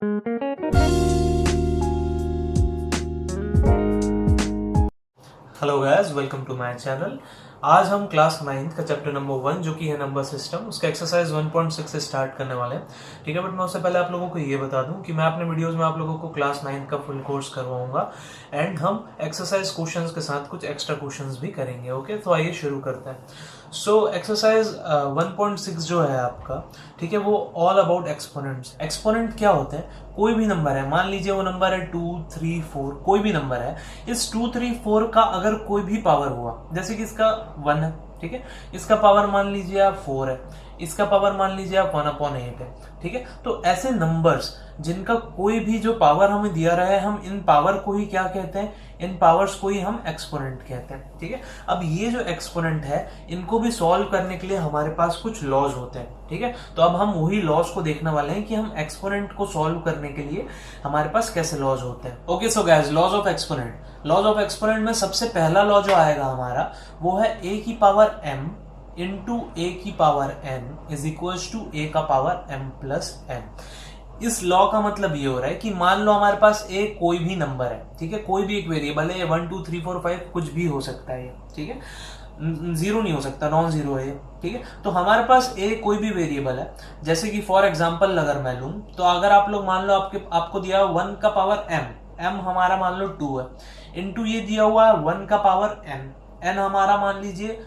Hello guys, welcome to my channel. आज हम class 9th का चैप्टर नंबर 1 जो कि है नंबर सिस्टम, उसका एक्सरसाइज 1.6 से स्टार्ट करने वाले हैं। ठीक है, बट मैं उससे पहले आप लोगों को ये बता दूं कि मैं अपने वीडियोस में आप लोगों को क्लास 9th का फुल कोर्स करवाऊंगा एंड हम एक्सरसाइज क्वेश्चंस के साथ कुछ एक्स्ट्रा क्वेश्चंस भी करेंगे। ओके, तो आइए शुरू करते हैं। सो एक्सरसाइज 1.6 जो है आपका, ठीक है, वो ऑल अबाउट एक्सपोनेंट्स। एक्सपोनेंट क्या होते हैं? कोई भी नंबर है, मान लीजिए वो नंबर है 2, 3, 4, कोई भी नंबर है। इस 2, 3, 4 का अगर कोई भी पावर हुआ, जैसे कि इसका 1 है, ठीक है, इसका पावर मान लीजिए आप 4 है, इसका पावर मान लीजिए आप 1/8 है, ठीक है। तो ऐसे नंबर्स जिनका कोई भी जो पावर हमें दिया रहा है, हम इन पावर को ही क्या कहते हैं? इन पावर्स को ही हम एक्सपोनेंट कहते हैं, ठीक है। अब ये जो एक्सपोनेंट है, इनको भी सॉल्व करने के लिए हमारे पास कुछ लॉज होते हैं, ठीक है। तो अब हम वही लॉज को देखने वाले हैं कि हम एक्सपोनेंट को सॉल्व करने के लिए हमारे पास कैसे लॉज होते हैं। Okay, so guys, laws of exponent. Laws of exponent में सबसे पहला लॉ जो आएगा हमारा, वो है a की पावर m इंटू a की power n is equal to a का पावर m प्लस n। इस लॉ का मतलब ये हो रहा है कि मान लो हमारे पास a कोई भी नंबर है, ठीक है, कोई भी एक वेरिएबल है, 1, 2, 3, 4, 5 कुछ भी हो सकता है, ठीक है, जीरो नहीं हो सकता, नॉन जीरो है, ठीक है। तो हमारे पास a कोई भी वेरिएबल है, जैसे कि फॉर एग्जांपल अगर मैं लूं, तो अगर आप लोग मान लो आपको दिया 1 का पावर m हमारा मान लो 2 है, इंटू ये दिया हुआ है 1 का पावर n हमारा मान लीजिए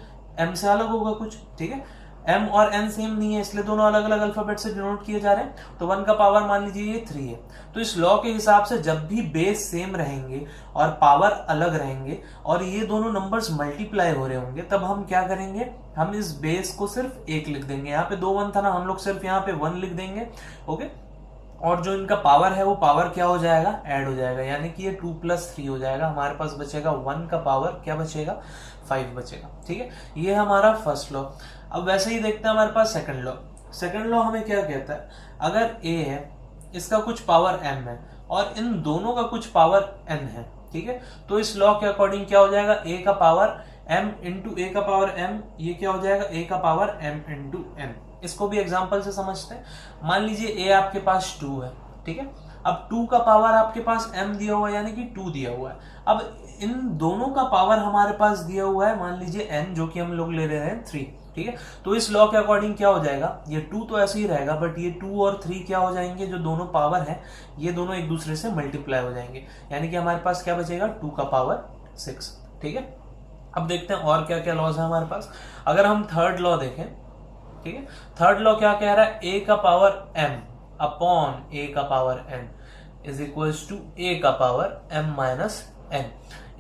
m से अलग होगा कुछ, ठीक है। m और n सेम नहीं है, इसलिए दोनों अलग अलग अल्फाबेट से डिनोट किए जा रहे हैं। तो 1 का पावर मान लीजिए ये 3 है। तो इस लॉ के हिसाब से जब भी बेस सेम रहेंगे और पावर अलग रहेंगे और ये दोनों नंबर्स मल्टीप्लाई हो रहे होंगे, तब हम क्या करेंगे? हम इस बेस को सिर्फ 1 लिख देंगे। यहाँ पे 2 1 था ना, हम लोग सिर्फ यहाँ पे 1 लिख देंगे। ओके, और जो इनका पावर है वो पावर क्या हो जाएगा? ऐड हो जाएगा, यानी कि ये 2 + 3 हो जाएगा। हमारे पास बचेगा 1 का पावर क्या बचेगा? 5 बचेगा, ठीक है। ये हमारा फर्स्ट लॉ। अब वैसे ही देखते हैं हमारे पास सेकंड लॉ। सेकंड लॉ हमें क्या कहता है? अगर a है, इसका कुछ पावर m है और इन दोनों का कुछ पावर n है, ठीक है, तो इस लॉ के अकॉर्डिंग क्या हो जाएगा? a का पावर m इंटू a का पावर m, ये क्या हो जाएगा? a का पावर m इंटू n। इसको भी एग्जांपल से समझते हैं। मान लीजिए a आपके पास 2 है, ठीक है। अब 2 का पावर आपके पास m दिया हुआ है, यानी कि 2 दिया हुआ है। अब इन दोनों का पावर हमारे पास दिया हुआ है, मान लीजिए n, जो कि हम लोग ले रहे हैं 3, ठीक है। तो इस लॉ के अकॉर्डिंग क्या हो जाएगा? ये 2 तो ऐसे ही रहेगा, बट ये 2 और 3 क्या हो जाएंगे? जो दोनों पावर है, ये दोनों एक दूसरे से मल्टीप्लाई हो जाएंगे, यानी कि हमारे पास क्या बचेगा? 2 का पावर 6, ठीक है। अब देखते हैं और क्या क्या लॉज है हमारे पास। अगर हम थर्ड लॉ देखें, ठीक है, थर्ड लॉ क्या कह रहा है? a का पावर m अपॉन a का power n is equal to a का पावर m माइनस n।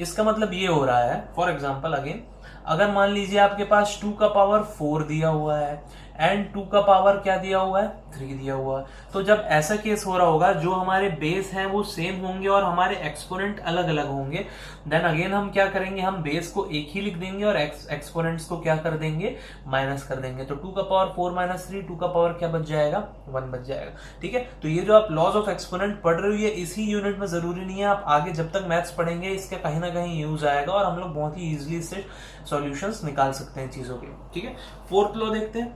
इसका मतलब ये हो रहा है, फॉर एग्जाम्पल अगेन, अगर मान लीजिए आपके पास 2 का पावर 4 दिया हुआ है एंड 2 का पावर क्या दिया हुआ है? 3 दिया हुआ है, तो जब ऐसा केस हो रहा होगा, जो हमारे बेस हैं वो सेम होंगे और हमारे एक्सपोनेंट अलग अलग होंगे, देन अगेन हम क्या करेंगे? हम बेस को एक ही लिख देंगे और एक्सपोनेंट्स को क्या कर देंगे? माइनस कर देंगे। तो 2 का पावर 4 माइनस 3, 2 का पावर क्या बच जाएगा? 1 बच जाएगा, ठीक है। तो ये जो आप लॉज ऑफ एक्सपोनेंट पढ़ रहे हो, ये इसी यूनिट में, जरूरी नहीं है, आप आगे जब तक मैथ्स पढ़ेंगे इसका कहीं ना कहीं यूज आएगा और हम लोग बहुत ही इजिली इससे सॉल्यूशंस निकाल सकते हैं चीजों के, ठीक है। फोर्थ लॉ देखते हैं।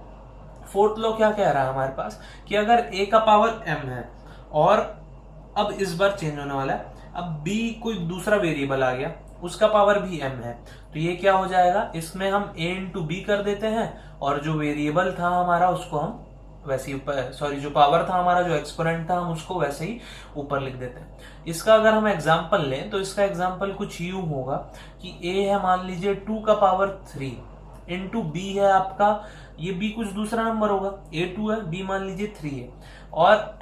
फोर्थ लॉ क्या कह रहा है हमारे पास कि अगर a का पावर m है और अब इस बार चेंज होने वाला है, अब b कोई दूसरा वेरिएबल आ गया, उसका पावर भी m है, तो ये क्या हो जाएगा? इसमें हम a इंटू b कर देते हैं और जो वेरिएबल था हमारा उसको हम वैसे ही, सॉरी, जो पावर था हमारा, जो एक्सपोनेंट था, हम उसको वैसे ही ऊपर लिख देते हैं। इसका अगर हम एग्जांपल लें तो इसका एग्जांपल कुछ यूं होगा कि a है मान लीजिए 2 का पावर 3 इंटू b है आपका, ये b कुछ दूसरा नंबर होगा, a 2 है, b मान लीजिए 3 है, और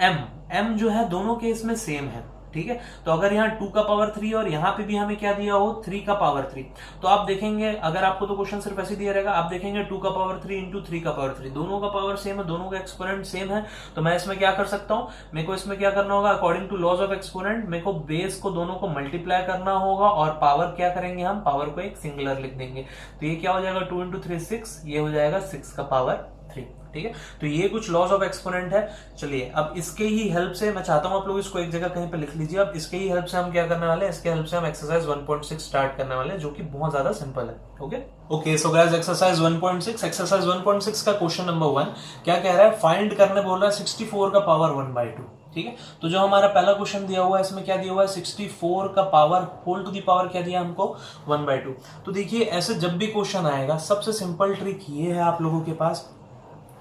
m जो है दोनों केस में सेम है, ठीक है। तो अगर यहाँ 2 का पावर 3 और यहाँ पे भी हमें क्या दिया हो? 3 का पावर 3, तो आप देखेंगे, अगर आपको तो क्वेश्चन सिर्फ ऐसे दिया रहेगा, आप देखेंगे 2 का पावर 3 इंटू 3 का पावर 3, दोनों का पावर सेम है, दोनों का एक्सपोनेंट सेम है। तो मैं इसमें क्या कर सकता हूँ? मेरे को इसमें क्या करना होगा? According to laws of exponent, मेरे को बेस को दोनों को मल्टीप्लाई करना होगा और पावर क्या करेंगे? हम पावर को एक सिंगुलर लिख देंगे। तो ये क्या हो जाएगा? 2 इंटू 3 6, ये हो जाएगा 6 का पावर 3, ठीक है। तो ये कुछ लॉज ऑफ एक्सपोनेंट है। चलिए, अब इसके ही हेल्प से, मैं चाहता हूं आप लोग इसको एक जगह कहीं पे लिख लीजिए। अब इसके ही हेल्प से हम क्या करने वाले हैं? इसके हेल्प से हम एक्सरसाइज 1.6 स्टार्ट करने वाले हैं, जो कि बहुत ज्यादा सिंपल है। Okay, so guys, exercise 1.6। Exercise 1.6 का क्वेश्चन नंबर 1 क्या कह रहा है? फाइंड करने बोल रहा है 64 का पावर 1/2, ठीक है। तो जो हमारा पहला क्वेश्चन दिया हुआ है इसमें क्या दिया हुआ है, 64 का power whole to the power क्या दिया हमको 1/2। तो देखिए ऐसे जब भी क्वेश्चन आएगा सबसे सिंपल ट्रिक ये है आप लोगों के पास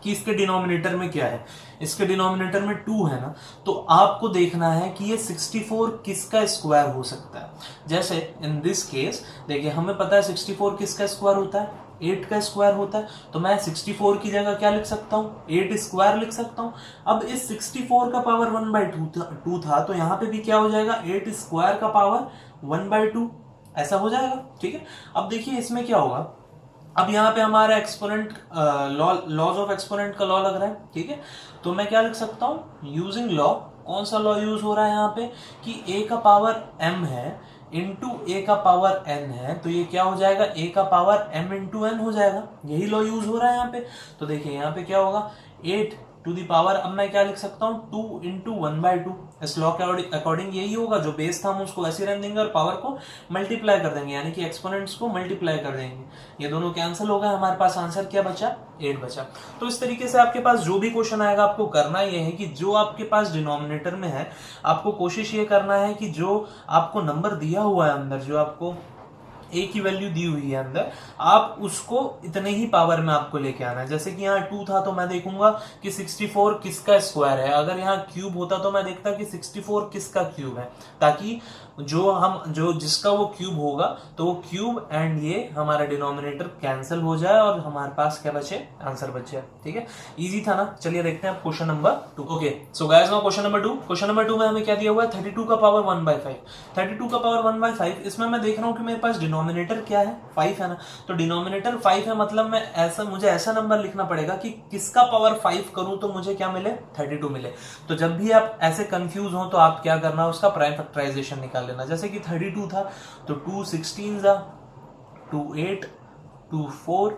कि इसके डिनोमिनेटर में क्या है, इसके डिनोमिनेटर में 2 है ना, तो आपको देखना है कि ये 64 किसका स्क्वायर हो सकता है। जैसे इन दिस केस देखिए हमें पता है 64 किसका स्क्वायर होता है, 8 का स्क्वायर होता है। तो मैं 64 की जगह क्या लिख सकता हूँ, 8 स्क्वायर लिख सकता हूँ। अब इस 64 का पावर 1/2 था तो यहाँ पे भी क्या हो जाएगा, 8 स्क्वायर का पावर 1/2 ऐसा हो जाएगा। ठीक है। अब देखिए इसमें क्या होगा, अब यहाँ पे हमारा एक्सपोनेंट लॉज ऑफ एक्सपोनेंट का लॉ लग रहा है। ठीक है। तो मैं क्या लिख सकता हूँ, यूजिंग लॉ, कौन सा लॉ यूज हो रहा है यहाँ पे कि a का पावर m है इंटू a का पावर n है, तो ये क्या हो जाएगा, a का पावर m इंटू n हो जाएगा। यही लॉ यूज हो रहा है यहाँ पे। तो देखिए यहाँ पे क्या होगा, 8 टू दी पावर, अब मैं क्या लिख सकता हूँ 2 इंटू 1/2। इस लॉ के अकॉर्डिंग यही होगा, जो बेस था हम उसको वैसे रहने देंगे और पावर को मल्टीप्लाई कर देंगे, यानी कि एक्सपोनेंट्स को मल्टीप्लाई कर देंगे। ये दोनों कैंसिल हो गए, हमारे पास आंसर क्या बचा, 8 बचा। तो इस तरीके से आपके पास जो भी क्वेश्चन आएगा आपको करना ये है कि जो आपके पास डिनोमिनेटर में है आपको कोशिश ये करना है कि जो आपको नंबर दिया हुआ है अंदर, जो आपको a की वैल्यू दी हुई है अंदर, आप उसको इतने ही पावर में आपको लेके आना है। जैसे कि यहाँ 2 था तो मैं देखूंगा कि 64 किसका स्क्वायर है, अगर यहाँ क्यूब होता तो मैं देखता कि 64 किसका क्यूब है, ताकि जो जिसका वो क्यूब होगा तो वो क्यूब एंड ये हमारा डिनोमिनेटर कैंसिल हो जाए और हमारे पास क्या बचे, आंसर बच जाए। ठीक है, इजी था ना। चलिए देखते हैं question number 2। Okay so guys now question number 2। Question number 2 में हमें क्या दिया हुआ है, 32 का पावर 1/5। 32 का पावर 1/5, इसमें मैं देख रहा हूँ कि मेरे पास डिनोमिनेटर क्या है, 5 है ना। तो डिनोमिनेटर 5 है, मतलब मुझे ऐसा नंबर लिखना पड़ेगा कि किसका पावर 5 करूं तो मुझे क्या मिले, 32 मिले। तो जब भी आप ऐसे कंफ्यूज हो तो आप क्या करना, उसका प्राइम फैक्टराइजेशन निकाल लेना। जैसे कि 32 था तो 2 16 जा, 2 8, 2 4,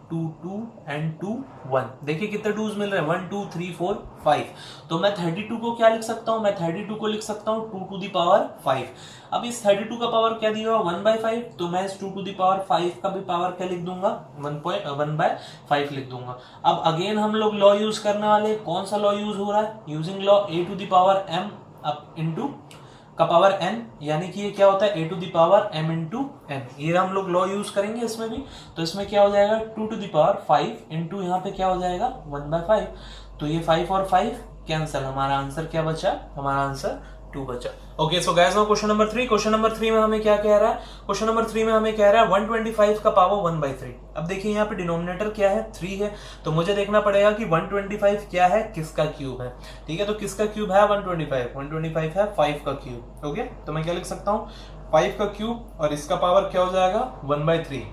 2 2 एंड 2 1। देखिए कितने 2s मिल रहे हैं, 1 2 3 4 5। तो मैं 32 को क्या लिख सकता हूं, मैं 32 को लिख सकता हूं 2 टू दी पावर 5। अब इस 32 का पावर क्या दिया हुआ 1/5, तो मैं इस 2 टू दी पावर 5 का भी पावर क्या लिख दूंगा, 1/5 लिख दूंगा। अब अगेन हम लोग लॉ यूज करने वाले, कौन सा लॉ यूज हो रहा है, using law a to the power m up into का पावर n, यानी कि ये क्या होता है a to the power m into n। ये हम लोग लॉ यूज करेंगे इसमें भी। तो इसमें क्या हो जाएगा 2 टू दी पावर 5 इंटू यहाँ पे क्या हो जाएगा 1/5। तो ये 5 और 5 कैंसिल, हमारा आंसर क्या बचा, हमारा आंसर 2 बचा। Okay so guys now question number 3। Question number 3 में हमें क्या कह रहा है, क्वेश्चन नंबर 3 में हमें कह रहा है 125 का पावर 1/3। अब देखिए यहाँ पे डिनोमिनेटर क्या है, 3 है, तो मुझे देखना पड़ेगा कि 125 क्या है, किसका क्यूब है। ठीक है, तो किसका क्यूब है 125 है 5 का क्यूब। ओके, तो मैं क्या लिख सकता हूँ 5 का क्यूब और इसका पावर क्या हो जाएगा 1/3।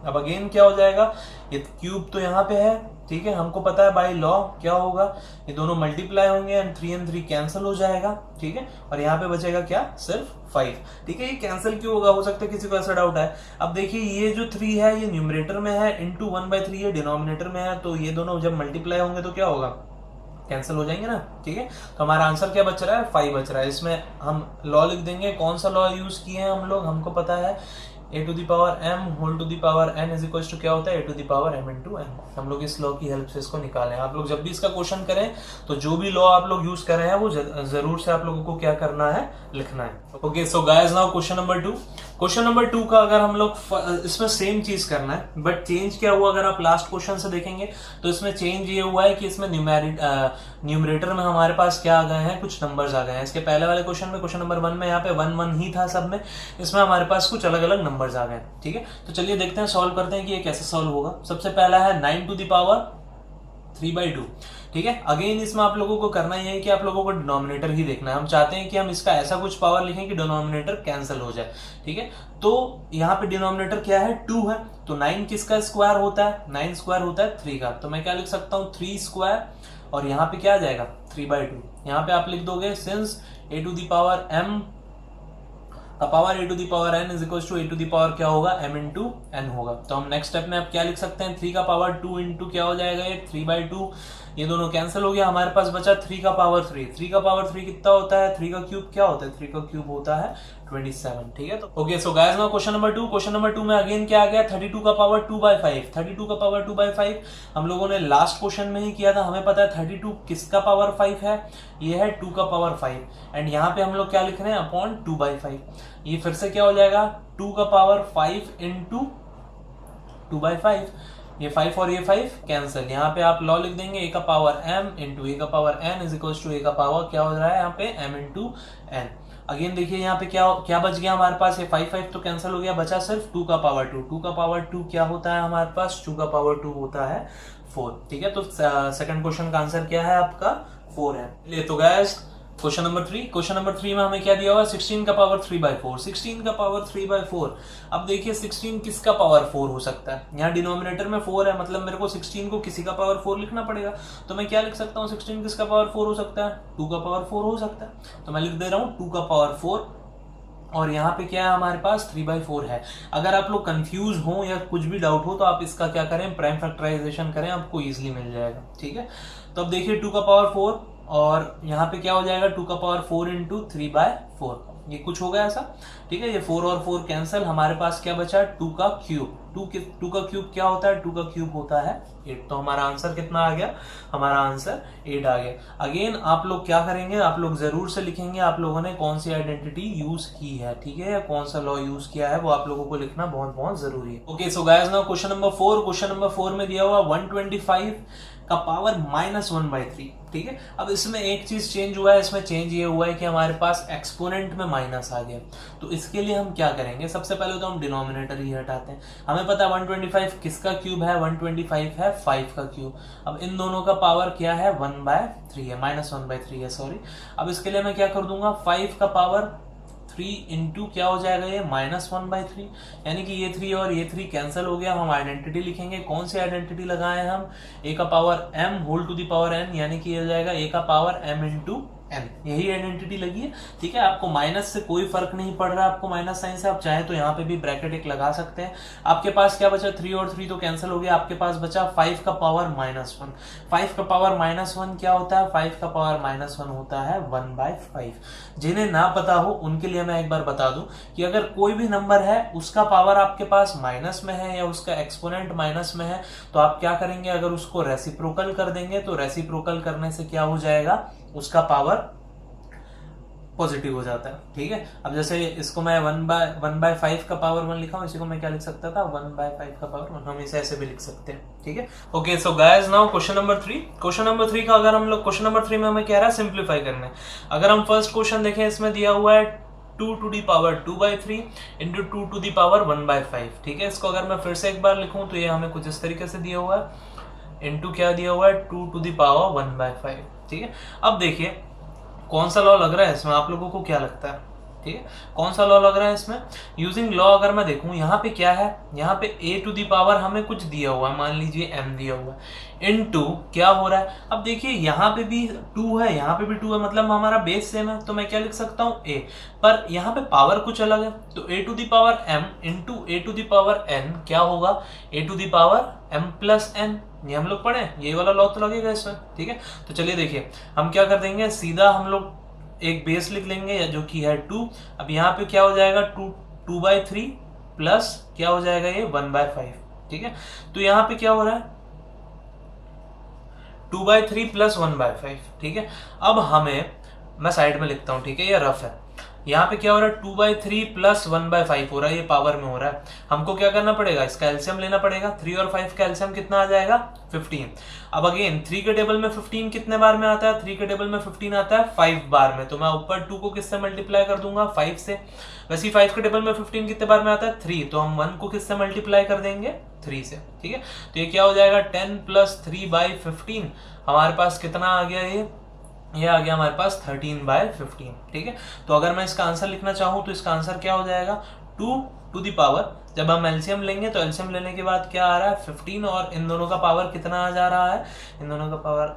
अब अगेन क्या हो जाएगा, ये क्यूब तो यहाँ पे है, ठीक है, हमको पता है बाय लॉ क्या होगा, ये दोनों मल्टीप्लाई होंगे एंड 3 कैंसिल हो जाएगा। ठीक है, और यहाँ पे बचेगा क्या, सिर्फ 5। ठीक है, ये कैंसिल क्यों होगा, हो सकता है किसी को ऐसा डाउट है। अब देखिए ये जो 3 है ये न्यूमरेटर में है, इंटू 1/3 ये डिनोमिनेटर में है, तो ये दोनों जब मल्टीप्लाई होंगे तो क्या होगा, कैंसिल हो जाएंगे ना। ठीक है, तो हमारा आंसर क्या बच रहा है, 5 बच रहा है। इसमें हम लॉ लिख देंगे, कौन सा लॉ यूज किए हैं हम लोग, हमको पता है a to the power m whole to the power n is equal to क्या होता है a to the power m into n। हम लोग इस लॉ की हेल्प से इसको निकालें। आप लोग जब भी इसका क्वेश्चन करें तो जो भी लॉ आप लोग यूज कर रहे हैं वो जरूर से आप लोगों को क्या करना है, लिखना है। Okay so guys now question number 2। Question number 2 का अगर हम लोग इसमें सेम चीज करना है, बट चेंज क्या हुआ, अगर आप लास्ट क्वेश्चन से देखेंगे तो इसमें चेंज ये हुआ है कि इसमें न्यूमरेटर में हमारे पास क्या आ गए हैं, कुछ नंबर्स आ गए हैं। इसके पहले वाले क्वेश्चन में, क्वेश्चन नंबर 1 में यहाँ पे 1 1 ही था सब में, इसमें हमारे पास कुछ अलग अलग नंबर्स आ गए। ठीक है, तो चलिए देखते हैं, सॉल्व करते हैं कि ये कैसे सॉल्व होगा। सबसे पहला है 9 टू दी पावर 3/2। ठीक है, अगेन इसमें आप लोगों को करना ये है कि आप लोगों को डिनोमिनेटर ही देखना है। हम चाहते हैं कि हम इसका ऐसा कुछ पावर लिखें कि डिनोमिनेटर कैंसिल हो जाए। ठीक है, तो यहाँ पे डिनोमिनेटर क्या है 2 है, तो 9 किसका स्क्वायर होता है, 9 स्क्वायर होता है 3 का। तो मैं क्या लिख सकता हूँ 3 स्क्वायर और यहाँ पे क्या आ जाएगा 3/2। यहाँ पे आप लिख दोगे since a to the power m का power a to the power n is equal to a to the power क्या होगा m इंटू n होगा। तो हम नेक्स्ट स्टेप में अब क्या लिख सकते हैं, 3 का पावर 2 इंटू क्या हो जाएगा ये 3/2, ये दोनों कैंसिल हो गया, हमारे पास बचा 3 का पावर 3। 3 का पावर 3 कितना होता है, 3 का क्यूब क्या होता है, 3 का क्यूब होता है 27। ठीक है, तो okay so guys now question number 2। Question number 2 में अगेन क्या आ गया, 32 का पावर 2/5। 32 का पावर 2/5 हम लोगों ने लास्ट क्वेश्चन में ही किया था। हमें पता है 32 किसका पावर 5 है, ये है 2 का पावर 5 एंड यहाँ पे हम लोग क्या लिख रहे हैं, अपॉन 2/5। ये फिर से क्या हो जाएगा, 2 का पावर 5 इंटू 2/5। ये 5 और ये 5 कैंसिल, यहाँ पे आप लॉ लिख देंगे, a का पावर m इंटू a का power n is equal to a का पावर क्या हो रहा है यहाँ पे m इंटू n। अगेन देखिए यहाँ पे क्या क्या बच गया हमारे पास, ये 5 तो कैंसिल हो गया, बचा सिर्फ 2 का पावर 2। 2 का पावर 2 क्या होता है हमारे पास, 2 का पावर 2 होता है 4। ठीक है, तो सेकंड क्वेश्चन का आंसर क्या है आपका, 4 है। ले तो guys question number 3। Question number 3 में हमें क्या दिया हुआ है, 16 का पावर 3/4। 16 का पावर 3/4। अब देखिए 16 किसका पावर 4 हो सकता है, यहाँ डिनोमिनेटर में 4 है, मतलब मेरे को 16 को किसी का पावर 4 लिखना पड़ेगा। तो मैं क्या लिख सकता हूँ, 16 किसका पावर 4 हो सकता है, 2 का पावर 4 हो सकता है। तो मैं लिख दे रहा हूँ 2 का पावर 4 और यहाँ पे क्या है हमारे पास 3/4 है। अगर आप लोग कंफ्यूज हो या कुछ भी डाउट हो तो आप इसका क्या करें, प्राइम फैक्टराइजेशन करें, आपको इजीली मिल जाएगा। ठीक है, तो अब देखिए 2 का पावर 4 और यहाँ पे क्या हो जाएगा, 2 का पावर 4 इंटू 3/4, ये कुछ होगा ऐसा। ठीक है, ये 4 और 4 कैंसिल, हमारे पास क्या बचा, 2 का क्यूब। 2 का क्यूब क्या होता है, 2 का क्यूब होता है 8। तो हमारा आंसर कितना आ गया, हमारा आंसर 8 आ गया। अगेन आप लोग क्या करेंगे, आप लोग जरूर से लिखेंगे आप लोगों ने कौन सी आइडेंटिटी यूज की है। ठीक है, या कौन सा लॉ यूज किया है, वो आप लोगों को लिखना बहुत बहुत जरूरी है। Okay so guys now question number 4। Question number 4 में दिया हुआ 125 का पावर -1/3। ठीक है, अब इसमें एक चीज चेंज हुआ है, इसमें चेंज ये हुआ है कि हमारे पास एक्सपोनेंट में माइनस आ गया। तो इसके लिए हम क्या करेंगे, सबसे पहले तो हम डिनोमिनेटर ही हटाते हैं। हमें पता है 125 किसका क्यूब है, 125 है 5 का क्यूब। अब इन दोनों का पावर क्या है, 1/3 है, -1/3 है सॉरी। अब इसके लिए मैं क्या कर दूंगा, 5 का पावर 3 इंटू क्या हो जाएगा, ये -1/3, यानी कि ये 3 और ये 3 कैंसिल हो गया। हम आइडेंटिटी लिखेंगे, कौन सी आइडेंटिटी लगाए हम, a का power m whole to the power n, यानी कि ये हो जाएगा a का पावर m इंटू n, यही आइडेंटिटी लगी है। ठीक है, आपको माइनस से कोई फर्क नहीं पड़ रहा, आपको माइनस साइन से आप चाहे तो यहाँ पे भी ब्रैकेट एक लगा सकते हैं। आपके पास क्या बचा, 3 और 3 तो कैंसिल हो गया, आपके पास बचा 5 का पावर -1। 5 का पावर -1 क्या होता है, 5 का पावर -1 होता है 1/5। जिन्हें ना पता हो उनके लिए मैं एक बार बता दूं कि अगर कोई भी नंबर है उसका पावर आपके पास माइनस में है या उसका एक्सपोनेंट माइनस में है, तो आप क्या करेंगे, अगर उसको रेसिप्रोकल कर देंगे तो रेसिप्रोकल करने से क्या हो जाएगा, उसका पावर पॉजिटिव हो जाता है। ठीक है, अब जैसे इसको मैं 1/5 का पावर 1 लिखा हूं, इसी को मैं क्या लिख सकता था, 1/5 का पावर 1, हम इसे ऐसे भी लिख सकते हैं। ठीक है, okay so guys now question number 3। Question number 3 का अगर हम लोग क्वेश्चन नंबर 3 में हमें कह रहा है सिंप्लीफाई करने। अगर हम फर्स्ट क्वेश्चन देखें, इसमें दिया हुआ है 2 to the power 2/3 into 2 to the power 1/5। ठीक है, इसको अगर मैं फिर से एक बार लिखूं तो ये हमें कुछ इस तरीके से दिया हुआ है, इंटू क्या दिया हुआ है, 2 टू दी पावर 1/5। ठीक है, अब देखिए कौन सा लॉ लग रहा है इसमें, आप लोगों को क्या लगता है। ठीक है, कौन सा लॉ लग रहा है इसमें, यूजिंग लॉ अगर मैं देखूं, यहाँ पे क्या है, यहाँ पे a टू दी पावर हमें कुछ दिया हुआ है, मान लीजिए m दिया हुआ है, इनटू क्या हो रहा है। अब देखिए यहाँ पे भी 2 है, यहाँ पे भी 2 है, मतलब हमारा बेस सेम है, तो मैं क्या लिख सकता हूँ a, पर यहाँ पे पावर कुछ अलग है। तो a to the power m into a to the power n क्या होगा, a to the power m plus n। ये हम लोग पढ़े, ये वाला लॉ तो लगेगा इसमें। ठीक है, तो चलिए देखिए हम क्या कर देंगे, सीधा हम लोग एक बेस लिख लेंगे जो कि है 2। अब यहाँ पे क्या हो जाएगा, 2/3 प्लस क्या हो जाएगा, ये 1/5। ठीक है, तो यहाँ पे क्या हो रहा है, 2/3 प्लस 1/5। ठीक है, अब हमें, मैं साइड में लिखता हूँ, ठीक है, ये रफ है। यहाँ पे क्या हो रहा है, 2/3 प्लस 1/5 हो रहा है, ये पावर में हो रहा है। हमको क्या करना पड़ेगा, इसका एलसीएम लेना पड़ेगा। 3 और 5 का एलसीएम कितना आ जाएगा, 15। अब अगेन 3 के टेबल में 15 कितने बार में आता है, 3 के टेबल में 15 आता है 5 बार में, तो मैं ऊपर 2 को किससे मल्टीप्लाई कर दूंगा, 5 से। वैसे ही 5 के टेबल में 15 कितने बार में आता है, 3, तो हम 1 को किससे मल्टीप्लाई कर देंगे, 3 से। ठीक है, तो ये क्या हो जाएगा, 10 प्लस 3/15, हमारे पास कितना आ गया, ये आ गया हमारे पास 13/15। ठीक है, तो अगर मैं इसका आंसर लिखना चाहूँ तो इसका आंसर क्या हो जाएगा, 2 टू दी पावर, जब हम एलसीएम लेंगे तो एलसीएम लेने के बाद क्या आ रहा है, 15, और इन दोनों का पावर कितना आ जा रहा है, इन दोनों का पावर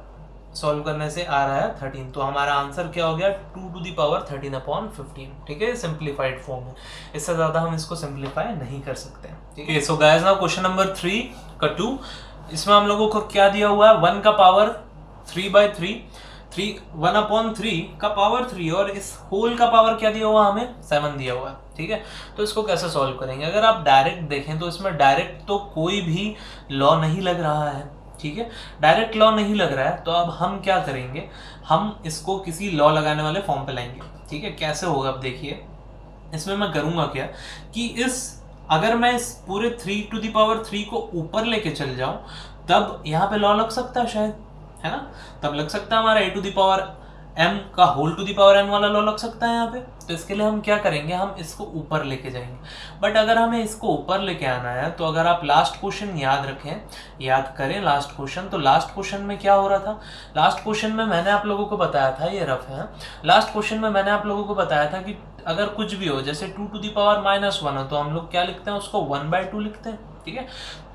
सॉल्व करने से आ रहा है 13। तो हमारा आंसर क्या हो गया, 2 टू दी पावर 13/15। ठीक है, सिंप्लीफाइड फॉर्म है, इससे ज्यादा हम इसको सिंप्लीफाई नहीं कर सकते। ठीक है, so guys now question number 3 का 2, इसमें हम लोगों को क्या दिया हुआ है, 1 का पावर 1/3 का पावर 3 और इस होल का पावर क्या दिया हुआ हमें 7 दिया हुआ है। ठीक है, तो इसको कैसे सॉल्व करेंगे? अगर आप डायरेक्ट देखें तो इसमें डायरेक्ट तो कोई भी लॉ नहीं लग रहा है। ठीक है, डायरेक्ट लॉ नहीं लग रहा है, तो अब हम क्या करेंगे, हम इसको किसी लॉ लगाने वाले फॉर्म पे लाएंगे। ठीक है, कैसे होगा अब देखिए, इसमें मैं करूंगा क्या कि अगर मैं इस पूरे 3 को ऊपर लेके चल जाऊं तब यहाँ पे लॉ लग सकता है शायद, है ना? तब लग सकता है हमारा a⁴m का n वाला लॉ लग सकता है यहाँ पे। तो इसके लिए हम क्या करेंगे, हम इसको ऊपर लेके जाएंगे। बट अगर हमें इसको ऊपर लेके आना है तो अगर आप लास्ट क्वेश्चन याद करें लास्ट क्वेश्चन, तो लास्ट क्वेश्चन में क्या हो रहा था? लास्ट क्वेश्चन में मैंने आप लोगों को बताया था, ये रफ है, लास्ट क्वेश्चन में मैंने आप लोगों को बताया था कि अगर कुछ भी हो, जैसे 2⁻⁻1 हो, तो हम लोग क्या लिखते हैं, उसको 1/2 लिखते हैं। ठीक है,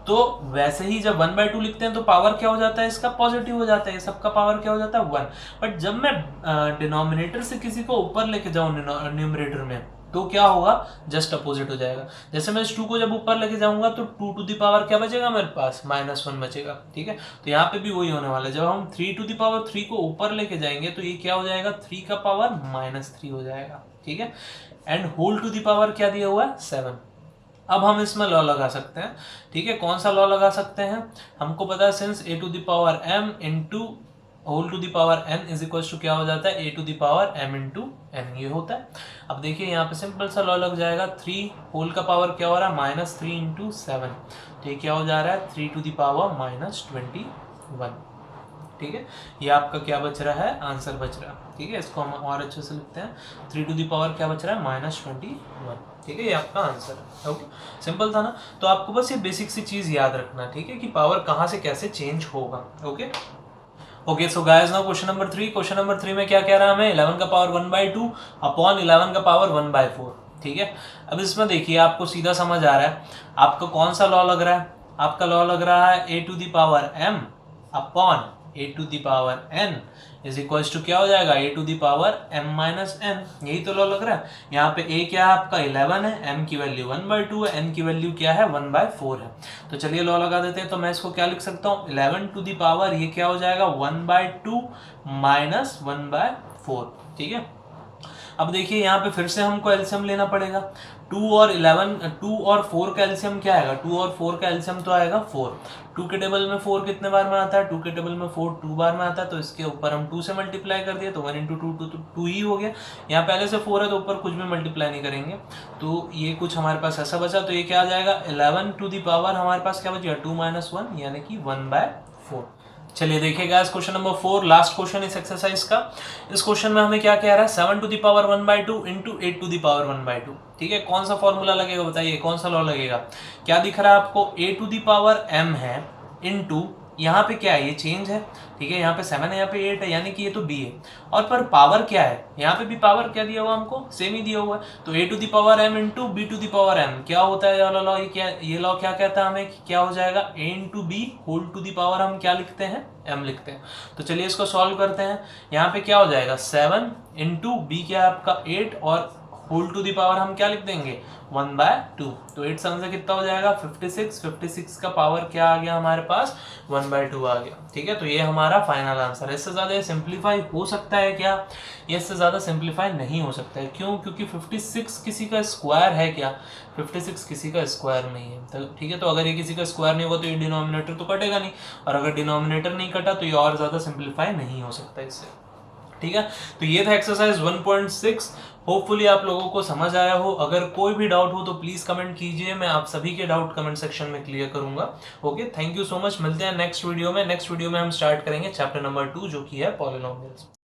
तो वैसे ही जब 1/2 लिखते हैं तो पावर क्या हो जाता है, इसका पॉजिटिव हो जाता है, सबका पावर क्या हो जाता है 1। बट जब मैं डिनोमिनेटर से किसी को ऊपर लेके जाऊं न्यूमरेटर में, तो क्या होगा, जस्ट अपोजिट हो जाएगा। जैसे मैं इस 2 को जब ऊपर लेके जाऊंगा तो 2 क्या बचेगा मेरे पास, -1 बचेगा। ठीक है, तो यहाँ पे भी वही होने वाला है। जब हम 3 को ऊपर लेके जाएंगे तो ये क्या हो जाएगा, 3 का पावर -3 हो जाएगा। ठीक है, and whole to the power क्या दिया हुआ है, 7। अब हम इसमें लॉ लगा सकते हैं। ठीक है, कौन सा लॉ लगा सकते हैं? हमको पता है since a⁴m into whole to the power n is equal to क्या हो जाता है, a⁴m इंटू n, ये होता है। अब देखिए यहाँ पे सिंपल सा लॉ लग जाएगा, 3 होल का पावर क्या हो रहा है, -3 इंटू 7, तो ये क्या हो जा रहा है, 3⁻⁻21। ठीक है, ये आपका क्या बच रहा है, आंसर बच रहा है। ठीक है, इसको हम और अच्छे से लिखते हैं, 3 क्या बच रहा है, -21। ठीक है, ये आपका आंसर है। ओके, सिंपल था ना? तो आपको बस ये बेसिक सी चीज याद रखना, ठीक है, कि पावर कहाँ से कैसे चेंज होगा। Okay, so guys now question number 3। Question number 3 में क्या कह रहा है हमें, 11 का पावर 1/2 अपॉन 11 का पावर 1/4। ठीक है, अब इसमें देखिए आपको सीधा समझ आ रहा है, आपका कौन सा लॉ लग रहा है, आपका लॉ लग रहा है a⁴m upon a⁴n is equal to क्या हो जाएगा, a⁴m-n, यही तो लॉ लग रहा है। यहाँ पे a क्या है आपका 11 है, m की वैल्यू 1/2 है, n की वैल्यू क्या है 1/4 है। तो चलिए लॉ लगा देते हैं। तो मैं इसको क्या लिख सकता हूँ, 11 ये क्या हो जाएगा 1/2 - 1/4। ठीक है, अब देखिए यहाँ पे फिर से हमको एलसीएम लेना पड़ेगा। 2 और 4 का एलसीएम क्या आएगा, 2 और 4 का एलसीएम तो आएगा 4। 2 के टेबल में 4 कितने बार में आता है, 2 के टेबल में 4 2 बार में आता है, तो इसके ऊपर हम 2 से मल्टीप्लाई कर दिए तो 1 × 2 तो 2 ही हो गया। यहाँ पहले से 4 है तो ऊपर कुछ भी मल्टीप्लाई नहीं करेंगे, तो ये कुछ हमारे पास ऐसा बचा। तो ये क्या आ जाएगा, 11 हमारे पास क्या बचेगा 2 - 1 यानी कि 1/4। चलिए देखिएगा इस क्वेश्चन नंबर 4, लास्ट क्वेश्चन इस एक्सरसाइज का। इस क्वेश्चन में हमें क्या कह रहा है, 7⁻1/2 इंटू 8⁻1/2। ठीक है, कौन सा फॉर्मूला लगेगा बताइए, कौन सा लॉ लगेगा? क्या दिख रहा है आपको, a⁴m है इंटू यहाँ पे क्या है, ये चेंज है। ठीक है, यहाँ पे 7 है, यहाँ पे 8 है, यानी कि ये तो b है। और पर पावर क्या है, यहाँ पे भी पावर क्या दिया हुआ हमको, सेम ही दिया हुआ है। तो a⁴m इंटू b⁴m क्या होता है लॉ, ये लॉ क्या कहता है हमें कि क्या हो जाएगा, a into B whole to the power हम क्या लिखते हैं, m लिखते हैं। तो चलिए इसको सॉल्व करते हैं। यहाँ पे क्या हो जाएगा 7 इंटू बी क्या है आपका 8 और होल टू दी पावर हम क्या लिख देंगे 1/2। तो 8 7 से कितना हो जाएगा 56 का पावर क्या आ गया हमारे पास 1/2 आ गया। ठीक है, तो ये हमारा फाइनल आंसर है। इससे ज्यादा सिंप्लीफाई हो सकता है क्या, ये इससे ज्यादा सिंप्लीफाई नहीं हो सकता है। क्यों, क्योंकि 56 किसी का स्क्वायर है क्या, 56 किसी का स्क्वायर नहीं है। तो ठीक है, तो अगर ये किसी का स्क्वायर नहीं होगा तो ये डिनोमिनेटर तो कटेगा नहीं, और अगर डिनोमिनेटर नहीं कटा तो ये और ज्यादा सिंप्लीफाई नहीं हो सकता इससे। ठीक है, तो ये था एक्सरसाइज 1.6। होपफुली आप लोगों को समझ आया हो। अगर कोई भी डाउट हो तो प्लीज कमेंट कीजिए, मैं आप सभी के डाउट कमेंट सेक्शन में क्लियर करूंगा। Okay, thank you so much. मिलते हैं नेक्स्ट वीडियो में। नेक्स्ट वीडियो में हम स्टार्ट करेंगे चैप्टर नंबर 2 जो कि है पॉलिनोमियल्स।